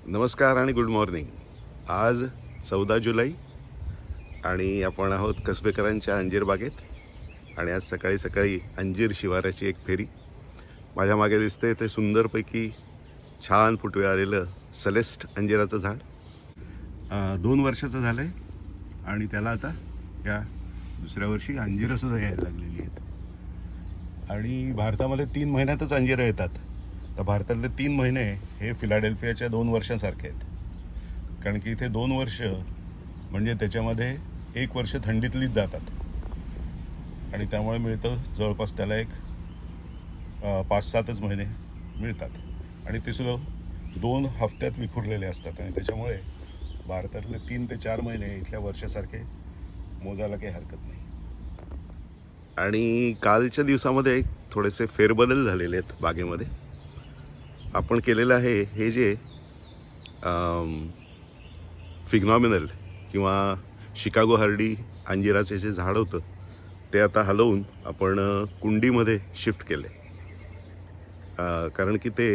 नमस्कार आणि good morning. आज 14 जुलै आणि आपण आहोत कसबेकरांच्या अंजीर बागेत. आणि आज सकाळी सकाळी अंजीर शिवाराची एक फेरी. माझ्या मागे दिसते ते सुंदरपैकी छान फुटवे आलेलं सलेस्ट अंजिराचं झाड. 2 वर्षाचं झालं आहे आणि त्याला आता या दुसऱ्या वर्षी अंजिरंसुद्धा यायला लागलेली आहेत. आणि भारतामध्ये 3 महिन्यातच अंजिरं येतात. तर भारतातले 3 महिने हे फिलाडेल्फियाच्या 2 वर्षांसारखे आहेत. कारण की इथे 2 वर्ष म्हणजे त्याच्यामध्ये 1 वर्ष थंडीतलीच जातात आणि त्यामुळे मिळतं जवळपास त्याला एक 5-7च महिने मिळतात. आणि ते सुद्धा 2 हफ्त्यात विखुरलेले असतात. आणि त्याच्यामुळे भारतातले 3 ते 4 महिने इथल्या वर्षासारखे मोजायला काही हरकत नाही. आणि कालच्या दिवसामध्ये थोडेसे फेरबदल झालेले आहेत बागेमध्ये. आपण केलेलं आहे हे जे फिग्नॉमिनल किंवा शिकागो हार्डी अंजिराचे जे झाड होतं ते आता हलवून आपण कुंडीमध्ये शिफ्ट केले. कारण की ते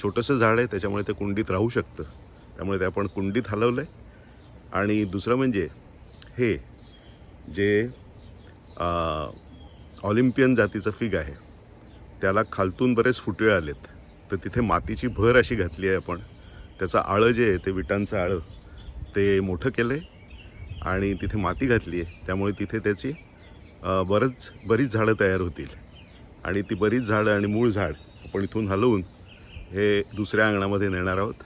छोटंसं झाड आहे, त्याच्यामुळे ते कुंडीत राहू शकतं. त्यामुळे ते आपण कुंडीत हलवलं आहे. आणि दुसरं म्हणजे हे जे ऑलिम्पियन जातीचं फिग आहे त्याला खालतून बरेच फुटवे आलेत. तर तिथे मातीची भर अशी घातली आहे आपण. त्याचं आळं जे आहे ते विटांचं आळं ते मोठं केलं आहे आणि तिथे माती घातली आहे. त्यामुळे तिथे त्याची बरीच झाडं तयार होतील. आणि ती बरीच झाडं आणि मूळ झाड आपण इथून हलवून हे दुसऱ्या अंगणामध्ये नेणार आहोत.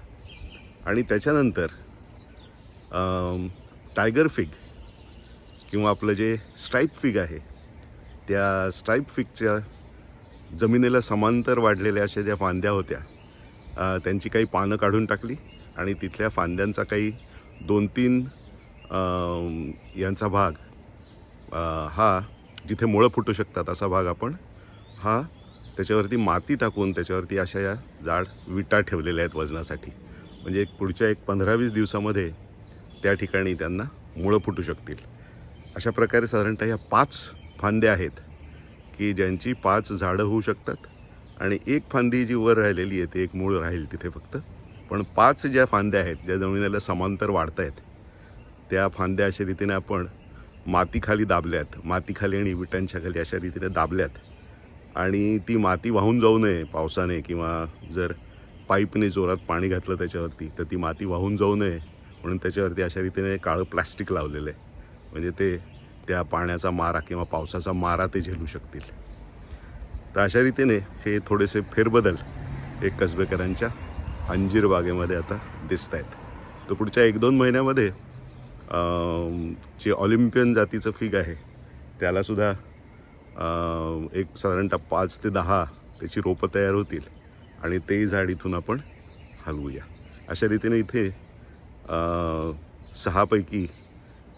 आणि त्याच्यानंतर टायगर फिग किंवा आपलं जे स्ट्राईप फिग आहे त्या स्ट्राईप फिगच्या जमिनीला समांतर वाढलेल्या अशा ज्या फांद्या होत्या त्यांची काही पानं काढून टाकली आणि तिथल्या फांद्यांचा काही 2-3 यांचा भाग हा जिथे मुळं फुटू शकतात असा भाग आपण त्याच्यावरती माती टाकून त्याच्यावरती अशा या जाड विटा ठेवलेल्या आहेत वजनासाठी. म्हणजे पुढच्या 15-20 दिवसामध्ये त्या ठिकाणी त्यांना मुळं फुटू शकतील. अशा प्रकारे साधारणतः या 5 फांद्या आहेत की ज्यांची 5 झाडं होऊ शकतात. आणि एक फांदी जी वर राहिलेली आहे ते एक मूळ राहील तिथे फक्त. पण 5 ज्या फांद्या आहेत ज्या जमिनीला समांतर वाढत आहेत त्या फांद्या अशा रीतीने आपण मातीखाली दाबल्यात, मातीखाली आणि विटांच्या खाली अशा रीतीने दाबल्यात. आणि ती माती वाहून जाऊ नये पावसाने किंवा जर पाईपने जोरात पाणी घातलं त्याच्यावरती तर ती माती वाहून जाऊ नये म्हणून त्याच्यावरती अशा रीतीने काळं प्लास्टिक लावलेलं आहे. म्हणजे ते त्या पाण्याचा मारा किंवा पावसाचा मारा ते झेलू शकतील. तर अशा रीतीने हे थोडेसे फेरबदल एक कसबेकरांच्या अंजीर बागेमध्ये आता दिसत आहेत. तर पुढच्या 1-2 महिन्यामध्ये जे ऑलिम्पियन जातीचं फिग आहे त्यालासुद्धा एक साधारणतः 5 ते 10 त्याची रोपं तयार होतील आणि तेही झाड इथून आपण हलवूया. अशा रीतीने इथे 6 पैकी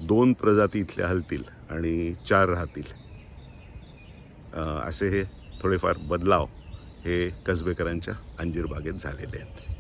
2 प्रजाती इथल्या हलतील आणि 4 राहतील. असे हे थोडेफार बदलाव हे कसबेकरांच्या अंजीर बागेत झालेले आहेत.